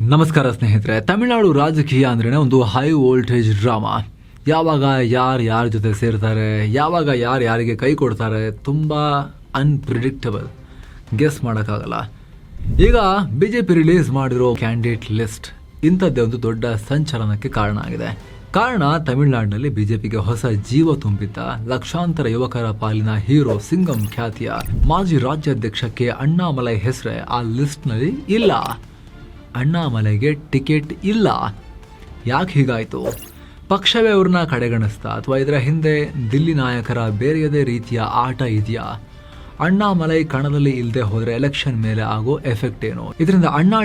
ನಮಸ್ಕಾರ ಸ್ನೇಹಿತರೆ. ತಮಿಳುನಾಡು ರಾಜಕೀಯ ಅಂದ್ರೆ ಒಂದು ಹೈ ವೋಲ್ಟೇಜ್ ಡ್ರಾಮಾ. ಯಾವಾಗ ಯಾರ ಜೊತೆ ಸೇರ್ತಾರೆ, ಯಾವಾಗ ಯಾರಿಗೆ ಕೈ ಕೊಡ್ತಾರೆ, ತುಂಬ ಅನ್ಪ್ರಿಡಿಕ್ಟಬಲ್, ಗೆಸ್ ಮಾಡೋಕ್ಕಾಗಲ್ಲ. ಈಗ ಬಿಜೆಪಿ ರಿಲೀಸ್ ಮಾಡಿರೋ ಕ್ಯಾಂಡಿಡೇಟ್ ಲಿಸ್ಟ್ ಇಂಥದ್ದೇ ಒಂದು ದೊಡ್ಡ ಸಂಚಲನಕ್ಕೆ ಕಾರಣ ಆಗಿದೆ. ಕಾರಣ ತಮಿಳುನಾಡಿನಲ್ಲಿ ಬಿಜೆಪಿಗೆ ಹೊಸ ಜೀವ ತುಂಬಿದ್ದ ಲಕ್ಷಾಂತರ ಯುವಕರ ಪಾಲಿನ ಹೀರೋ ಸಿಂಗಂ ಖ್ಯಾತಿಯ ಮಾಜಿ ರಾಜ್ಯಾಧ್ಯಕ್ಷ ಕೆ ಅಣ್ಣಾಮಲೈ ಹೆಸರೇ ಆ ಲಿಸ್ಟ್ನಲ್ಲಿ ಇಲ್ಲ. ಅಣ್ಣಾಮಲೈಗೆ ಟಿಕೆಟ್ ಇಲ್ಲ. ಯಾಕೆ ಹೀಗಾಯಿತು? ಪಕ್ಷವೇ ಅವ್ರನ್ನ ಕಡೆಗಣಿಸ್ತಾ ಅಥವಾ ಇದರ ಹಿಂದೆ ದಿಲ್ಲಿ ನಾಯಕರ ಬೇರೆಯದೇ ರೀತಿಯ ಆಟ ಇದೆಯಾ? ಅಣ್ಣಾಮಲೈ ಕಣದಲ್ಲಿ ಇಲ್ಲದೆ ಹೋದರೆ ಎಲೆಕ್ಷನ್ ಮೇಲೆ ಆಗೋ ಎಫೆಕ್ಟ್ ಏನು? ಇದರಿಂದ ಅಣ್ಣಾ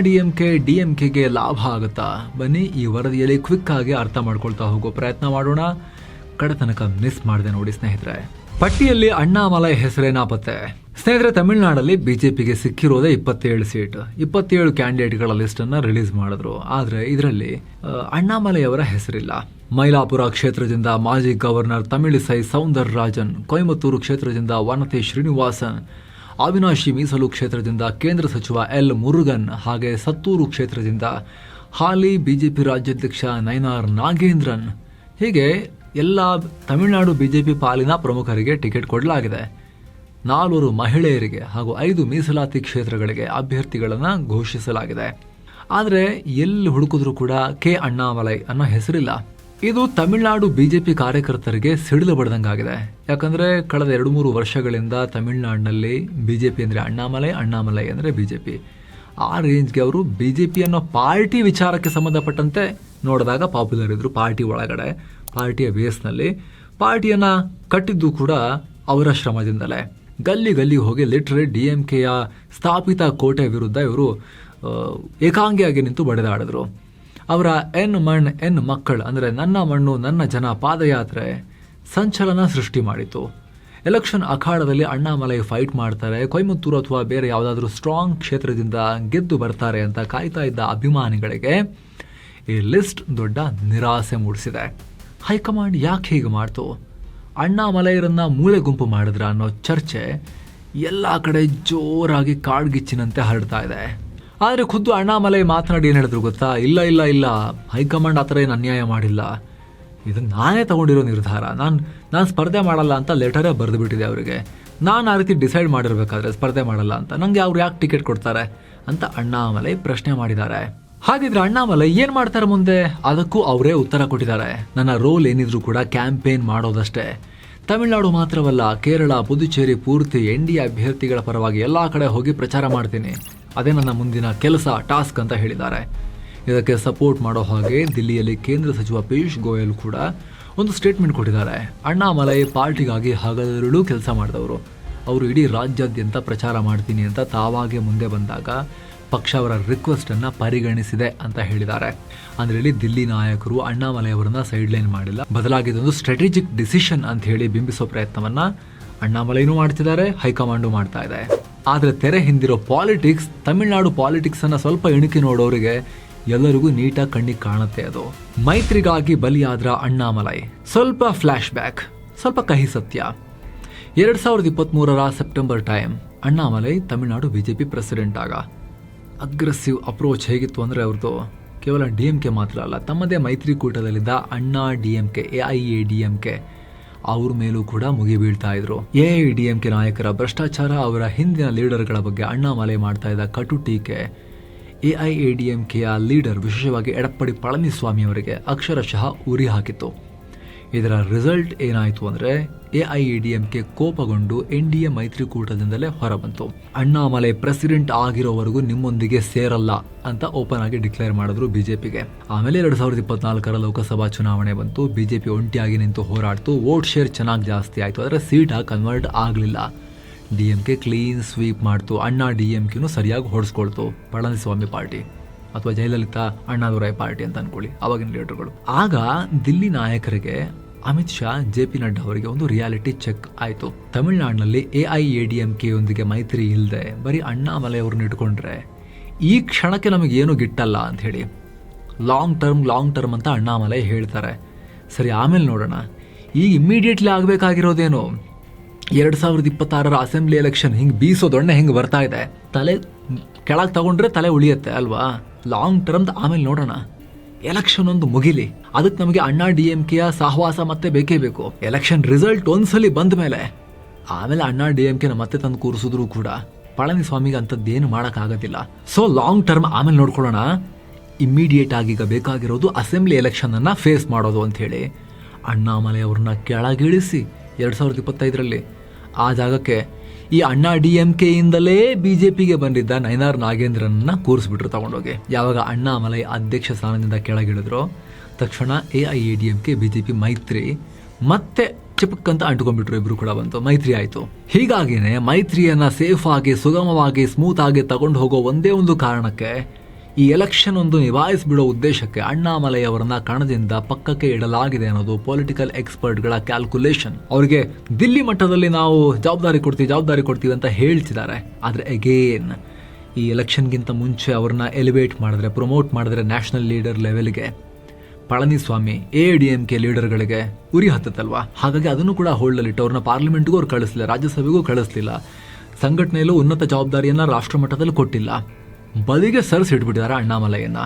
ಡಿಎಂಕೆಗೆ ಲಾಭ ಆಗುತ್ತಾ? ಬನ್ನಿ ಈ ವರದಿಯಲ್ಲಿ ಕ್ವಿಕ್ ಆಗಿ ಅರ್ಥ ಮಾಡ್ಕೊಳ್ತಾ ಹೋಗೋ ಪ್ರಯತ್ನ ಮಾಡೋಣ. ಕಡೆ ತನಕ ಮಿಸ್ ಮಾಡಿದೆ ನೋಡಿ ಸ್ನೇಹಿತರೆ. ಪಟ್ಟಿಯಲ್ಲಿ ಅಣ್ಣಾಮಲೈ ಹೆಸರೇ ನಾಪತ್ತೆ. ಸ್ನೇಹಿತರೆ, ತಮಿಳುನಾಡಲ್ಲಿ ಬಿಜೆಪಿಗೆ ಸಿಕ್ಕಿರೋದೇ 27 ಸೀಟ್, 27 ಕ್ಯಾಂಡಿಡೇಟ್ಗಳ ಲಿಸ್ಟ್ ಅನ್ನ ರಿಲೀಸ್ ಮಾಡಿದ್ರು. ಆದ್ರೆ ಇದರಲ್ಲಿ ಅಣ್ಣಾಮಲೈ ಅವರ ಹೆಸರಿಲ್ಲ. ಮೈಲಾಪುರ ಕ್ಷೇತ್ರದಿಂದ ಮಾಜಿ ಗವರ್ನರ್ ತಮಿಳಿಸೈ ಸೌಂದರರಾಜನ್, ಕೊಯಮತ್ತೂರು ಕ್ಷೇತ್ರದಿಂದ ವನತೆ ಶ್ರೀನಿವಾಸನ್, ಅವಿನಾಶಿ ಮೀಸಲು ಕ್ಷೇತ್ರದಿಂದ ಕೇಂದ್ರ ಸಚಿವ ಎಲ್ ಮುರುಗನ್, ಹಾಗೆ ಸತ್ತೂರು ಕ್ಷೇತ್ರದಿಂದ ಹಾಲಿ ಬಿಜೆಪಿ ರಾಜ್ಯಾಧ್ಯಕ್ಷ ನಯನಾರ್ ನಾಗೇಂದ್ರನ್, ಹೀಗೆ ಎಲ್ಲ ತಮಿಳುನಾಡು ಬಿಜೆಪಿ ಪಾಲಿನ ಪ್ರಮುಖರಿಗೆ ಟಿಕೆಟ್ ಕೊಡಲಾಗಿದೆ. 4 ಮಹಿಳೆಯರಿಗೆ ಹಾಗೂ 5 ಮೀಸಲಾತಿ ಕ್ಷೇತ್ರಗಳಿಗೆ ಅಭ್ಯರ್ಥಿಗಳನ್ನು ಘೋಷಿಸಲಾಗಿದೆ. ಆದರೆ ಎಲ್ಲಿ ಹುಡುಕಿದ್ರೂ ಕೂಡ ಕೆ ಅಣ್ಣಾಮಲೈ ಅನ್ನೋ ಹೆಸರಿಲ್ಲ. ಇದು ತಮಿಳುನಾಡು ಬಿಜೆಪಿ ಕಾರ್ಯಕರ್ತರಿಗೆ ಸಿಡಿಲು ಬಡ್ದಂಗಾಗಿದೆ. ಯಾಕಂದ್ರೆ ಕಳೆದ 2-3 ವರ್ಷಗಳಿಂದ ತಮಿಳುನಾಡಿನಲ್ಲಿ ಬಿಜೆಪಿ ಅಂದ್ರೆ ಅಣ್ಣಾಮಲೈ ಅಂದ್ರೆ ಬಿಜೆಪಿ, ಆ ರೇಂಜ್ಗೆ ಅವರು ಬಿಜೆಪಿ ಅನ್ನೋ ಪಾರ್ಟಿ ವಿಚಾರಕ್ಕೆ ಸಂಬಂಧಪಟ್ಟಂತೆ ನೋಡಿದಾಗ ಪಾಪ್ಯುಲರ್ ಇದ್ರು. ಪಾರ್ಟಿ ಒಳಗಡೆ, ಪಾರ್ಟಿಯ ಬೇಸ್ನಲ್ಲಿ ಪಾರ್ಟಿಯನ್ನ ಕಟ್ಟಿದ್ದು ಕೂಡ ಅವರ ಶ್ರಮದಿಂದಲೇ. ಗಲ್ಲಿ ಹೋಗಿ ಲಿಟ್ರಲಿ DMKಯ ಸ್ಥಾಪಿತ ಕೋಟೆ ವಿರುದ್ಧ ಇವರು ಏಕಾಂಗಿಯಾಗಿ ನಿಂತು ಬಡಿದಾಡಿದ್ರು. ಅವರ ಎನ್ ಮಕ್ಕಳು ಅಂದರೆ ನನ್ನ ಮಣ್ಣು ನನ್ನ ಜನ ಪಾದಯಾತ್ರೆ ಸಂಚಲನ ಸೃಷ್ಟಿ ಮಾಡಿತು. ಎಲೆಕ್ಷನ್ ಅಖಾಡದಲ್ಲಿ ಅಣ್ಣಾಮಲೈ ಫೈಟ್ ಮಾಡ್ತಾರೆ, ಕೊಯಮತ್ತೂರು ಅಥವಾ ಬೇರೆ ಯಾವುದಾದ್ರೂ ಸ್ಟ್ರಾಂಗ್ ಕ್ಷೇತ್ರದಿಂದ ಗೆದ್ದು ಬರ್ತಾರೆ ಅಂತ ಕಾಯ್ತಾ ಇದ್ದ ಅಭಿಮಾನಿಗಳಿಗೆ ಈ ಲಿಸ್ಟ್ ದೊಡ್ಡ ನಿರಾಸೆ ಮೂಡಿಸಿದೆ. ಹೈಕಮಾಂಡ್ ಯಾಕೆ ಹೀಗೆ ಮಾಡ್ತು? ಅಣ್ಣಾಮಲೈರನ್ನ ಮೂಲೆ ಗುಂಪು ಮಾಡಿದ್ರ ಅನ್ನೋ ಚರ್ಚೆ ಎಲ್ಲ ಕಡೆ ಜೋರಾಗಿ ಕಾಡ್ಗಿಚ್ಚಿನಂತೆ ಹರಡ್ತಾ ಇದೆ. ಆದರೆ ಖುದ್ದು ಅಣ್ಣಾಮಲೈ ಮಾತನಾಡಿ ಏನು ಹೇಳಿದ್ರು ಗೊತ್ತಾ? ಇಲ್ಲ, ಹೈಕಮಾಂಡ್ ಆ ಥರ ಏನು ಅನ್ಯಾಯ ಮಾಡಿಲ್ಲ, ಇದು ನಾನೇ ತಗೊಂಡಿರೋ ನಿರ್ಧಾರ, ನಾನು ಸ್ಪರ್ಧೆ ಮಾಡಲ್ಲ ಅಂತ ಲೆಟರೇ ಬರೆದು ಬಿಟ್ಟಿದೆ ಅವರಿಗೆ. ನಾನು ಆ ರೀತಿ ಡಿಸೈಡ್ ಮಾಡಿರ್ಬೇಕಾದ್ರೆ ಸ್ಪರ್ಧೆ ಮಾಡಲ್ಲ ಅಂತ ನಂಗೆ ಅವ್ರು ಯಾಕೆ ಟಿಕೆಟ್ ಕೊಡ್ತಾರೆ ಅಂತ ಅಣ್ಣಾಮಲೈ ಪ್ರಶ್ನೆ ಮಾಡಿದ್ದಾರೆ. ಹಾಗಿದ್ರೆ ಅಣ್ಣಾಮಲೈ ಏನ್ ಮಾಡ್ತಾರೆ ಮುಂದೆ? ಅದಕ್ಕೂ ಅವರೇ ಉತ್ತರ ಕೊಟ್ಟಿದ್ದಾರೆ. ನನ್ನ ರೋಲ್ ಏನಿದ್ರು ಕೂಡ ಕ್ಯಾಂಪೇನ್ ಮಾಡೋದಷ್ಟೇ. ತಮಿಳುನಾಡು ಮಾತ್ರವಲ್ಲ, ಕೇರಳ, ಪುದುಚೇರಿ ಪೂರ್ತಿ NDA ಅಭ್ಯರ್ಥಿಗಳ ಪರವಾಗಿ ಎಲ್ಲಾ ಕಡೆ ಹೋಗಿ ಪ್ರಚಾರ ಮಾಡ್ತೀನಿ, ಅದೇ ನನ್ನ ಮುಂದಿನ ಕೆಲಸ, ಟಾಸ್ಕ್ ಅಂತ ಹೇಳಿದ್ದಾರೆ. ಇದಕ್ಕೆ ಸಪೋರ್ಟ್ ಮಾಡೋ ಹಾಗೆ ದಿಲ್ಲಿಯಲ್ಲಿ ಕೇಂದ್ರ ಸಚಿವ ಪಿಯೂಷ್ ಗೋಯಲ್ ಕೂಡ ಒಂದು ಸ್ಟೇಟ್ಮೆಂಟ್ ಕೊಟ್ಟಿದ್ದಾರೆ. ಅಣ್ಣಾಮಲೈ ಪಾರ್ಟಿಗಾಗಿ ಹಗಲಿರುಳು ಕೆಲಸ ಮಾಡಿದವರು, ಅವರು ಇಡೀ ರಾಜ್ಯಾದ್ಯಂತ ಪ್ರಚಾರ ಮಾಡ್ತೀನಿ ಅಂತ ತಾವಾಗೆ ಮುಂದೆ ಬಂದಾಗ ಪಕ್ಷ ಅವರ ರಿಕ್ವೆಸ್ಟ್ ಅನ್ನ ಪರಿಗಣಿಸಿದೆ ಅಂತ ಹೇಳಿದ್ದಾರೆ. ಅಂದ್ರೆ ಇಲ್ಲಿ ದಿಲ್ಲಿ ನಾಯಕರು ಅಣ್ಣಾಮಲೈ ಅವರನ್ನ ಸೈಡ್ ಲೈನ್ ಮಾಡಿಲ್ಲ, ಬದಲಾಗಿ ಇದೊಂದು ಸ್ಟ್ರಾಟಜಿಕ್ ಡಿಸಿಷನ್ ಅಂತ ಹೇಳಿ ಬಿಂಬಿಸೋ ಪ್ರಯತ್ನವನ್ನ ಅಣ್ಣಾಮಲೈನೂ ಮಾಡ್ತಿದ್ದಾರೆ, ಹೈಕಮಾಂಡು ಮಾಡ್ತಾ ಇದೆ. ಆದ್ರೆ ತೆರೆ ಹಿಂದಿರೋ ಪಾಲಿಟಿಕ್ಸ್, ತಮಿಳುನಾಡು ಪಾಲಿಟಿಕ್ಸ್ ಅನ್ನ ಸ್ವಲ್ಪ ಇಣುಕಿ ನೋಡೋರಿಗೆ ಎಲ್ಲರಿಗೂ ನೀಟಾಗಿ ಕಣ್ಣಿಗೆ ಕಾಣುತ್ತೆ. ಅದು ಮೈತ್ರಿಗಾಗಿ ಬಲಿಯಾದ್ರ ಅಣ್ಣಾಮಲೈ. ಸ್ವಲ್ಪ ಫ್ಲಾಶ್ ಬ್ಯಾಕ್, ಸ್ವಲ್ಪ ಕಹಿ ಸತ್ಯ. 2023 September time Annamalai Tamil Nadu BJP president ಆಗ ಅಗ್ರೆಸಿವ್ ಅಪ್ರೋಚ್ ಹೇಗಿತ್ತು ಅಂದರೆ ಅವ್ರದ್ದು ಕೇವಲ DMK ಮಾತ್ರ ಅಲ್ಲ, ತಮ್ಮದೇ ಮೈತ್ರಿಕೂಟದಲ್ಲಿದ್ದ ಅಣ್ಣಾ DMK, AIADMK ಅವ್ರ ಮೇಲೂ ಕೂಡ ಮುಗಿ ಬೀಳ್ತಾ ಇದ್ರು. AIADMK ನಾಯಕರ ಭ್ರಷ್ಟಾಚಾರ, ಅವರ ಹಿಂದಿನ ಲೀಡರ್ಗಳ ಬಗ್ಗೆ ಅಣ್ಣಾಮಲೈ ಮಾಡ್ತಾ ಇದ್ದ ಕಟು ಟೀಕೆ AIADMKಯ ಲೀಡರ್ ವಿಶೇಷವಾಗಿ ಎಡಪ್ಪಡಿ ಪಳನಿಸ್ವಾಮಿ ಅವರಿಗೆ ಅಕ್ಷರಶಃ ಉರಿ ಹಾಕಿತ್ತು. ಇದರ ರಿಸಲ್ಟ್ ಏನಾಯಿತು ಅಂದರೆ AIADMK ಕೋಪಗೊಂಡು NDA ಮೈತ್ರಿಕೂಟದಿಂದಲೇ ಹೊರಬಂತು. ಅಣ್ಣಾಮಲೈ ಪ್ರೆಸಿಡೆಂಟ್ ಆಗಿರೋವರೆಗೂ ನಿಮ್ಮೊಂದಿಗೆ ಸೇರಲ್ಲ ಅಂತ ಓಪನ್ ಆಗಿ ಡಿಕ್ಲೇರ್ ಮಾಡಿದ್ರು ಬಿಜೆಪಿಗೆ. ಆಮೇಲೆ 2024 ಲೋಕಸಭಾ ಚುನಾವಣೆ ಬಂತು. ಬಿಜೆಪಿ ಒಂಟಿಯಾಗಿ ನಿಂತು ಹೋರಾಡ್ತು. ವೋಟ್ ಶೇರ್ ಚೆನ್ನಾಗಿ ಜಾಸ್ತಿ ಆಯಿತು, ಆದರೆ ಸೀಟ್ ಕನ್ವರ್ಟ್ ಆಗಲಿಲ್ಲ. DMK ಕ್ಲೀನ್ ಸ್ವೀಪ್ ಮಾಡ್ತು. ಅಣ್ಣಾ DMKನೂ ಸರಿಯಾಗಿ ಹೊಡೆಸ್ಕೊಳ್ತು. ಪಳನಿಸ್ವಾಮಿ ಪಾರ್ಟಿ ಅಥವಾ ಜಯಲಲಿತಾ ಅಣ್ಣಾದುರೈ ಪಾರ್ಟಿ ಅಂತ ಅನ್ಕೊಳ್ಳಿ, ಅವಾಗಿನ ಲೀಡರ್ಗಳು. ಆಗ ದಿಲ್ಲಿ ನಾಯಕರಿಗೆ ಅಮಿತ್ ಶಾ, JP ನಡ್ಡಾ ಅವರಿಗೆ ಒಂದು ರಿಯಾಲಿಟಿ ಚೆಕ್ ಆಯಿತು. ತಮಿಳುನಾಡಿನಲ್ಲಿ AIADMKಯೊಂದಿಗೆ ಮೈತ್ರಿ ಇಲ್ಲದೆ ಬರೀ ಅಣ್ಣಾಮಲೈ ಅವ್ರನ್ನ ಇಟ್ಕೊಂಡ್ರೆ ಈ ಕ್ಷಣಕ್ಕೆ ನಮಗೇನು ಗಿಟ್ಟಲ್ಲ ಅಂತ ಹೇಳಿ ಲಾಂಗ್ ಟರ್ಮ್ ಅಂತ ಅಣ್ಣಾಮಲೈ ಹೇಳ್ತಾರೆ. ಸರಿ, ಆಮೇಲೆ ನೋಡೋಣ. ಈಗ ಇಮ್ಮಿಡಿಯೇಟ್ಲಿ ಆಗಬೇಕಾಗಿರೋದೇನು? 2026 ಅಸೆಂಬ್ಲಿ ಎಲೆಕ್ಷನ್ ಹಿಂಗೆ ಬೀಸೋ ದೊಣ್ಣೆ ಹಿಂಗೆ ಬರ್ತಾ ಇದೆ. ತಲೆ ಕೆಳಗೆ ತಗೊಂಡ್ರೆ ತಲೆ ಉಳಿಯುತ್ತೆ ಅಲ್ವಾ? ಲಾಂಗ್ ಟರ್ಮ್ ಆಮೇಲೆ ನೋಡೋಣ. ಎಲೆಕ್ಷನ್ ಒಂದು ಮುಗಿಲಿ, ಅದಕ್ಕೆ ನಮಗೆ ಅಣ್ಣಾ DMKಯ ಸಹವಾಸ ಮತ್ತೆ ಬೇಕೇ ಬೇಕು. ಎಲೆಕ್ಷನ್ ರಿಸಲ್ಟ್ ಒಂದ್ಸಲಿ ಬಂದ ಮೇಲೆ ಆಮೇಲೆ ಅಣ್ಣಾ DMKನ ಮತ್ತೆ ತಂದು ಕೂರಿಸಿದ್ರು ಕೂಡ ಪಳನಿಸ್ವಾಮಿಗೆ ಅಂಥದ್ದೇನು ಮಾಡೋಕ್ಕಾಗೋದಿಲ್ಲ. ಸೊ ಲಾಂಗ್ ಟರ್ಮ್ ಆಮೇಲೆ ನೋಡ್ಕೊಳ್ಳೋಣ. ಇಮ್ಮಿಡಿಯೇಟ್ ಆಗಿ ಈಗ ಬೇಕಾಗಿರೋದು ಅಸೆಂಬ್ಲಿ ಎಲೆಕ್ಷನ್ ಅನ್ನ ಫೇಸ್ ಮಾಡೋದು ಅಂತ ಹೇಳಿ ಅಣ್ಣಾಮಲೈ ಅವ್ರನ್ನ ಕೆಳಗಿಳಿಸಿ 2025ರಲ್ಲಿ ಆ ಜಾಗಕ್ಕೆ ಈ ಅಣ್ಣಾ DMKಯಿಂದಲೇ BJPಗೆ ಬಂದಿದ್ದ ನೈನಾರ್ ನಾಗೇಂದ್ರನ್ನ ಕೂರಿಸ್ಬಿಟ್ರು ತಗೊಂಡೋಗಿ. ಯಾವಾಗ ಅಣ್ಣಾಮಲೈ ಅಧ್ಯಕ್ಷ ಸ್ಥಾನದಿಂದ ಕೆಳಗಿಳಿದ್ರು ತಕ್ಷಣ AIADMK BJP ಮೈತ್ರಿ ಮತ್ತೆ ಚಿಪಕ್ಕಂತ ಅಂಟ್ಕೊಂಡ್ಬಿಟ್ರು. ಇಬ್ರು ಕೂಡ ಬಂತು, ಮೈತ್ರಿ ಆಯ್ತು. ಹೀಗಾಗಿನೇ ಮೈತ್ರಿಯನ್ನ ಸೇಫ್ ಆಗಿ ಸುಗಮವಾಗಿ ಸ್ಮೂತ್ ಆಗಿ ತಗೊಂಡು ಹೋಗೋ ಒಂದೇ ಒಂದು ಕಾರಣಕ್ಕೆ, ಈ ಎಲೆಕ್ಷನ್ ಒಂದು ನಿಭಾಯಿಸಿಬಿಡೋ ಉದ್ದೇಶಕ್ಕೆ ಅಣ್ಣಾಮಲೈ ಅವರನ್ನ ಕಣದಿಂದ ಪಕ್ಕಕ್ಕೆ ಇಡಲಾಗಿದೆ ಅನ್ನೋದು ಪೊಲಿಟಿಕಲ್ ಎಕ್ಸ್ಪರ್ಟ್ಗಳ ಕ್ಯಾಲ್ಕುಲೇಷನ್. ಅವರಿಗೆ ದಿಲ್ಲಿ ಮಟ್ಟದಲ್ಲಿ ನಾವು ಜವಾಬ್ದಾರಿ ಕೊಡ್ತೀವಿ ಅಂತ ಹೇಳ್ತಿದ್ದಾರೆ. ಆದರೆ ಅಗೇನ್ ಈ ಎಲೆಕ್ಷನ್ಗಿಂತ ಮುಂಚೆ ಅವ್ರನ್ನ ಎಲಿವೇಟ್ ಮಾಡಿದ್ರೆ, ಪ್ರಮೋಟ್ ಮಾಡಿದ್ರೆ ನ್ಯಾಷನಲ್ ಲೀಡರ್ ಲೆವೆಲ್ಗೆ, ಪಳನಿಸ್ವಾಮಿ AIADMK ಲೀಡರ್ಗಳಿಗೆ ಉರಿ ಹತ್ತತ್ತಲ್ವಾ. ಹಾಗಾಗಿ ಅದನ್ನು ಕೂಡ ಹೋಲ್ಡಲ್ಲಿಟ್ಟು ಅವ್ರನ್ನ ಪಾರ್ಲಿಮೆಂಟ್ಗೂ ಅವ್ರು ಕಳಿಸ್ಲಿಲ್ಲ, ರಾಜ್ಯಸಭೆಗೂ ಕಳಿಸ್ಲಿಲ್ಲ, ಸಂಘಟನೆಯಲ್ಲೂ ಉನ್ನತ ಜವಾಬ್ದಾರಿಯನ್ನ ರಾಷ್ಟ್ರ ಮಟ್ಟದಲ್ಲಿ ಕೊಟ್ಟಿಲ್ಲ. ಬದಿಗೆ ಸರಿಸಿಟ್ಬಿಟ್ಟಿದ್ದಾರೆ ಅಣ್ಣಾಮಲೈಯನ್ನ.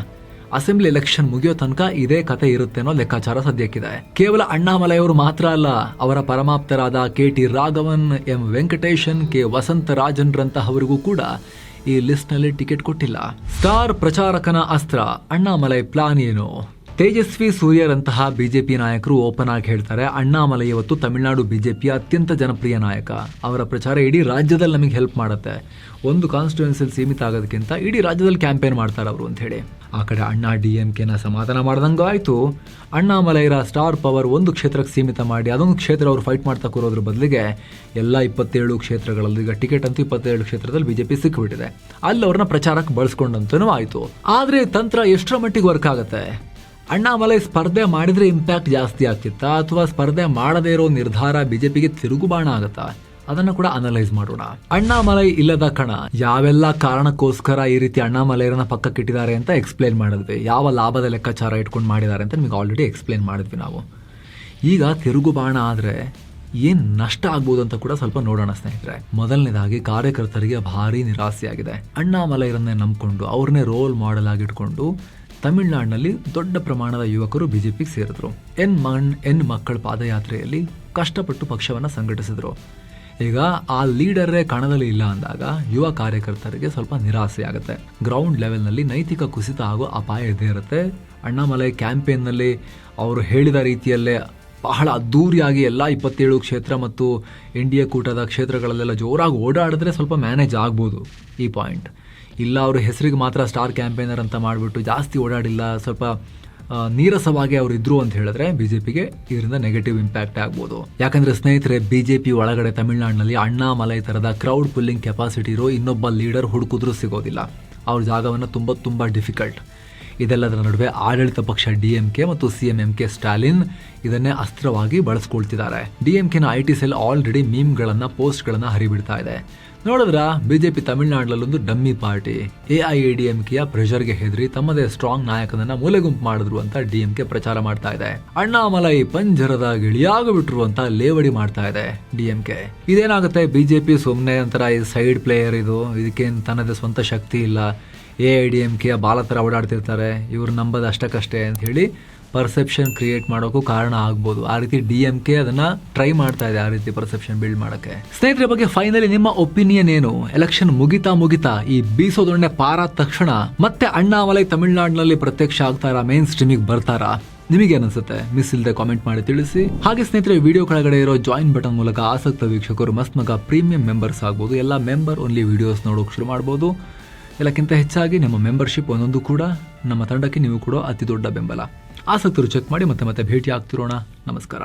ಅಸೆಂಬ್ಲಿ ಎಲೆಕ್ಷನ್ ಮುಗಿಯೋ ತನಕ ಇದೇ ಕತೆ ಇರುತ್ತೆ ಅನ್ನೋ ಲೆಕ್ಕಾಚಾರ ಸದ್ಯಕ್ಕಿದೆ. ಕೇವಲ ಅಣ್ಣಾಮಲೈ ಅವರು ಮಾತ್ರ ಅಲ್ಲ, ಅವರ ಪರಮಾಪ್ತರಾದ KT Raghavan, M Venkatesan, K ವಸಂತರಾಜನ್ರಂತಹವರಿಗೂ ಕೂಡ ಈ ಲಿಸ್ಟ್ ನಲ್ಲಿ ಟಿಕೆಟ್ ಕೊಟ್ಟಿಲ್ಲ. ಸ್ಟಾರ್ ಪ್ರಚಾರಕನ ಅಸ್ತ್ರ ಅಣ್ಣಾಮಲೈ ಪ್ಲಾನ್ ಏನು? ತೇಜಸ್ವಿ ಸೂರ್ಯರಂತಹ BJP ನಾಯಕರು ಓಪನ್ ಆಗಿ ಹೇಳ್ತಾರೆ, ಅಣ್ಣಾಮಲೈ ಇವತ್ತು ತಮಿಳುನಾಡು BJPಯ ಅತ್ಯಂತ ಜನಪ್ರಿಯ ನಾಯಕ. ಅವರ ಪ್ರಚಾರ ಇಡೀ ರಾಜ್ಯದಲ್ಲಿ ನಮಗೆ ಹೆಲ್ಪ್ ಮಾಡುತ್ತೆ. ಒಂದು ಕಾನ್ಸ್ಟಿಟ್ಯೂನ್ಸಿಯಲ್ಲಿ ಸೀಮಿತ ಆಗೋದಕ್ಕಿಂತ ಇಡೀ ರಾಜ್ಯದಲ್ಲಿ ಕ್ಯಾಂಪೇನ್ ಮಾಡ್ತಾರೆ ಅವರು ಅಂತ ಹೇಳಿ. ಆ ಕಡೆ ಅಣ್ಣಾ DMKನ ಸಮಾಧಾನ ಮಾಡ್ದಂಗೂ ಆಯ್ತು. ಅಣ್ಣಾಮಲೈರ ಸ್ಟಾರ್ ಪವರ್ ಒಂದು ಕ್ಷೇತ್ರಕ್ಕೆ ಸೀಮಿತ ಮಾಡಿ ಅದೊಂದು ಕ್ಷೇತ್ರ ಅವರು ಫೈಟ್ ಮಾಡ್ತಾ ಕೂರೋದ್ರ ಬದಲಿಗೆ ಎಲ್ಲ 27 ಕ್ಷೇತ್ರಗಳಲ್ಲಿ, ಈಗ ಟಿಕೆಟ್ ಅಂತೂ 27 ಕ್ಷೇತ್ರದಲ್ಲಿ BJP ಸಿಕ್ಕಿಬಿಟ್ಟಿದೆ, ಅಲ್ಲಿ ಅವ್ರನ್ನ ಪ್ರಚಾರಕ್ಕೆ ಬಳಸ್ಕೊಂಡಂತನೂ ಆಯ್ತು. ಆದ್ರೆ ತಂತ್ರ ಎಷ್ಟರ ಮಟ್ಟಿಗೆ ವರ್ಕ್ ಆಗುತ್ತೆ? ಅಣ್ಣಾಮಲೈ ಸ್ಪರ್ಧೆ ಮಾಡಿದ್ರೆ ಇಂಪ್ಯಾಕ್ಟ್ ಜಾಸ್ತಿ ಆಗ್ತಿತ್ತಾ, ಅಥವಾ ಸ್ಪರ್ಧೆ ಮಾಡದೇ ಇರೋ ನಿರ್ಧಾರ BJPಗೆ ತಿರುಗುಬಾಣ ಆಗತ್ತಾ? ಅದನ್ನ ಕೂಡ ಅನಲೈಸ್ ಮಾಡೋಣ. ಅಣ್ಣಾಮಲೈ ಇಲ್ಲದ ಕಣ, ಯಾವೆಲ್ಲ ಕಾರಣಕ್ಕೋಸ್ಕರ ಈ ರೀತಿ ಅಣ್ಣಾಮಲೈರನ್ನ ಪಕ್ಕಕ್ಕಿಟ್ಟಿದ್ದಾರೆ ಅಂತ ಎಕ್ಸ್ಪ್ಲೇನ್ ಮಾಡಿದ್ವಿ. ಯಾವ ಲಾಭದ ಲೆಕ್ಕಾಚಾರ ಇಟ್ಕೊಂಡು ಮಾಡಿದ್ದಾರೆ ಅಂತ ನಿಮಗೆ ಆಲ್ರೆಡಿ ಎಕ್ಸ್ಪ್ಲೇನ್ ಮಾಡಿದ್ವಿ ನಾವು. ಈಗ ತಿರುಗುಬಾಣ ಆದ್ರೆ ಏನ್ ನಷ್ಟ ಆಗ್ಬೋದು ಅಂತ ಕೂಡ ಸ್ವಲ್ಪ ನೋಡೋಣ ಸ್ನೇಹಿತರೆ. ಮೊದಲನೇದಾಗಿ ಕಾರ್ಯಕರ್ತರಿಗೆ ಭಾರಿ ನಿರಾಸೆಯಾಗಿದೆ. ಅಣ್ಣಾಮಲೈರನ್ನೇ ನಂಬ್ಕೊಂಡು ಅವ್ರನ್ನೇ ರೋಲ್ ಮಾಡೆಲ್ ಆಗಿಟ್ಕೊಂಡು ತಮಿಳುನಾಡಿನಲ್ಲಿ ದೊಡ್ಡ ಪ್ರಮಾಣದ ಯುವಕರು BJPಗೆ ಸೇರಿದ್ರು. ಎನ್ ಮಕ್ಕಳ ಪಾದಯಾತ್ರೆಯಲ್ಲಿ ಕಷ್ಟಪಟ್ಟು ಪಕ್ಷವನ್ನ ಸಂಘಟಿಸಿದ್ರು. ಈಗ ಆ ಲೀಡರೇ ಕಣದಲ್ಲಿ ಇಲ್ಲ ಅಂದಾಗ ಯುವ ಕಾರ್ಯಕರ್ತರಿಗೆ ಸ್ವಲ್ಪ ನಿರಾಸೆ ಆಗುತ್ತೆ. ಗ್ರೌಂಡ್ ಲೆವೆಲ್ನಲ್ಲಿ ನೈತಿಕ ಕುಸಿತ ಆಗೋ ಅಪಾಯ ಇದ್ದೇ ಇರುತ್ತೆ. ಅಣ್ಣಾಮಲೈ ಕ್ಯಾಂಪೇನ್ನಲ್ಲಿ ಅವರು ಹೇಳಿದ ರೀತಿಯಲ್ಲೇ ಬಹಳ ಅದ್ದೂರಿಯಾಗಿ ಎಲ್ಲ 27 ಕ್ಷೇತ್ರ ಮತ್ತು NDA ಕೂಟದ ಕ್ಷೇತ್ರಗಳಲ್ಲೆಲ್ಲ ಜೋರಾಗಿ ಓಡಾಡಿದ್ರೆ ಸ್ವಲ್ಪ ಮ್ಯಾನೇಜ್ ಆಗ್ಬೋದು ಈ ಪಾಯಿಂಟ್. ಇಲ್ಲ ಅವರು ಹೆಸರಿಗೆ ಮಾತ್ರ ಸ್ಟಾರ್ ಕ್ಯಾಂಪೇನರ್ ಅಂತ ಮಾಡಿಬಿಟ್ಟು ಜಾಸ್ತಿ ಓಡಾಡಿಲ್ಲ, ಸ್ವಲ್ಪ ನೀರಸವಾಗಿ ಅವರು ಇದ್ರು ಅಂತ ಹೇಳಿದ್ರೆ BJPಗೆ ಇದರಿಂದ ನೆಗೆಟಿವ್ ಇಂಪ್ಯಾಕ್ಟ್ ಆಗ್ಬೋದು. ಯಾಕಂದ್ರೆ ಸ್ನೇಹಿತರೆ, BJP ಒಳಗಡೆ ತಮಿಳುನಾಡಿನಲ್ಲಿ ಅಣ್ಣಾಮಲೈ ತರದ ಕ್ರೌಡ್ ಪುಲ್ಲಿಂಗ್ ಕೆಪಾಸಿಟಿ ಇರೋ ಇನ್ನೊಬ್ಬ ಲೀಡರ್ ಹುಡುಕಿದ್ರೂ ಸಿಗೋದಿಲ್ಲ. ಅವ್ರ ಜಾಗವನ್ನು ತುಂಬಾ ಡಿಫಿಕಲ್ಟ್. ಇದೆಲ್ಲದರ ನಡುವೆ ಆಡಳಿತ ಪಕ್ಷ DMK ಮತ್ತು CM MK ಸ್ಟಾಲಿನ್ ಇದನ್ನೇ ಅಸ್ತ್ರವಾಗಿ ಬಳಸ್ಕೊಳ್ತಿದ್ದಾರೆ. DMKನ IT ಸೆಲ್ ಆಲ್ರೆಡಿ ಮೀಮ್ಗಳನ್ನ, ಪೋಸ್ಟ್ಗಳನ್ನ ಹರಿಬಿಡ್ತಾ ಇದೆ. ನೋಡಿದ್ರ BJP ತಮಿಳುನಾಡಲ್ಲೊಂದು ಡಮ್ಮಿ ಪಾರ್ಟಿ. AIADMKಯ ಪ್ರೆಷರ್ಗೆ ಹೆದರಿ ತಮ್ಮದೇ ಸ್ಟ್ರಾಂಗ್ ನಾಯಕನನ್ನ ಮೂಲೆಗುಂಪು ಮಾಡಿದ್ರು ಅಂತ DMK ಪ್ರಚಾರ ಮಾಡ್ತಾ ಇದೆ. ಅಣ್ಣಾಮಲೈ ಪಂಜರದ ಗಿಳಿಯಾಗಿಬಿಟ್ರು ಅಂತ ಲೇವಡಿ ಮಾಡ್ತಾ ಇದೆ DMK. ಇದೇನಾಗುತ್ತೆ, BJP ಸುಮ್ಮನೆ ಒಂಥರ ಈ ಸೈಡ್ ಪ್ಲೇಯರ್, ಇದಕ್ಕೇನು ತನ್ನದೇ ಸ್ವಂತ ಶಕ್ತಿ ಇಲ್ಲ, AIADMKಯ ಬಾಲ ಥರ ಓಡಾಡ್ತಿರ್ತಾರೆ, ಇವ್ರು ನಂಬೋದು ಅಷ್ಟಕ್ಕಷ್ಟೇ ಅಂತ ಹೇಳಿ ಪರ್ಸೆಪ್ಷನ್ ಕ್ರಿಯೇಟ್ ಮಾಡೋಕ್ಕೂ ಕಾರಣ ಆಗ್ಬೋದು. ಆ ರೀತಿ DMK ಅದನ್ನ ಟ್ರೈ ಮಾಡ್ತಾ ಇದೆ, ಆ ರೀತಿ ಪರ್ಸೆಪ್ಷನ್ ಬಿಲ್ಡ್ ಮಾಡೋಕ್ಕೆ. ಸ್ನೇಹಿತರ ಬಗ್ಗೆ ಫೈನಲಿ ನಿಮ್ಮ ಒಪಿನಿಯನ್ ಏನು? ಎಲೆಕ್ಷನ್ ಮುಗಿತಾ ಈ ಬೀಸೋದೊಣ್ಣೆ ಪಾರಾದ ತಕ್ಷಣ ಮತ್ತೆ ಅಣ್ಣಾಮಲೈ ತಮಿಳುನಾಡಿನಲ್ಲಿ ಪ್ರತ್ಯಕ್ಷ ಆಗ್ತಾರಾ, ಮೇನ್ ಸ್ಟ್ರೀಮಿಗೆ ಬರ್ತಾರಾ? ನಿಮಗೆ ಅನಿಸುತ್ತೆ? ಮಿಸ್ ಇಲ್ಲದೆ ಕಾಮೆಂಟ್ ಮಾಡಿ ತಿಳಿಸಿ. ಹಾಗೆ ಸ್ನೇಹಿತರೆ, ವಿಡಿಯೋ ಕೆಳಗಡೆ ಇರೋ ಜಾಯಿನ್ ಬಟನ್ ಮೂಲಕ ಆಸಕ್ತ ವೀಕ್ಷಕರು ಮಸ್ತ್ ಮಗ ಪ್ರೀಮಿಯಂ ಮೆಂಬರ್ಸ್ ಆಗ್ಬೋದು. ಎಲ್ಲ ಮೆಂಬರ್ ಓನ್ಲಿ ವಿಡಿಯೋಸ್ ನೋಡೋಕೆ ಶುರು ಮಾಡ್ಬೋದು. ಎಲ್ಲಕ್ಕಿಂತ ಹೆಚ್ಚಾಗಿ ನಮ್ಮ ಮೆಂಬರ್ಶಿಪ್ ಒಂದೊಂದು ಕೂಡ ನಮ್ಮ ತಂಡಕ್ಕೆ ನೀವು ಕೂಡ ಅತಿ ದೊಡ್ಡ ಬೆಂಬಲ. ಆಸಕ್ತರು ಚೆಕ್ ಮಾಡಿ ಮತ್ತೆ ಭೇಟಿ ಆಗ್ತಿರೋಣ. ನಮಸ್ಕಾರ.